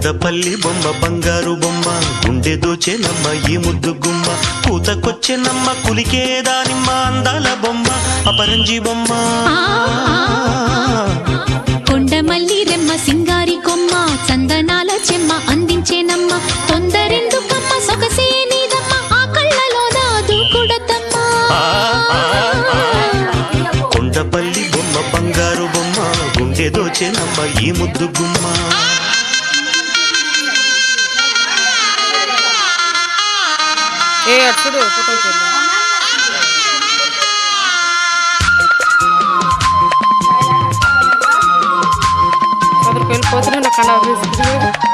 కొండపల్లి బొమ్మ బంగారు బొమ్మ గుండె దోచెనమ్మ ఈ ముద్దు గుమ్మ కూతకొచ్చెనమ్మ కులికే దానిమ్మ అందాల బొమ్మ అపరంజి బొమ్మ కొండమల్లి రెమ్మ సింగారి కొమ్మ చందనాల చెమ్మ అందించేనమ్మ తొందరెందుకమ్మ సొగసే నీదమ్మ ఆ కళ్ళలో నాదు కుడతమ్మ కొండపల్లి బొమ్మ బంగారు బొమ్మ గుండె దోచెనమ్మ ఈ ముద్దు గుమ్మ చూడు ఫోటో వెళ్ళిపోతున్నా నాకు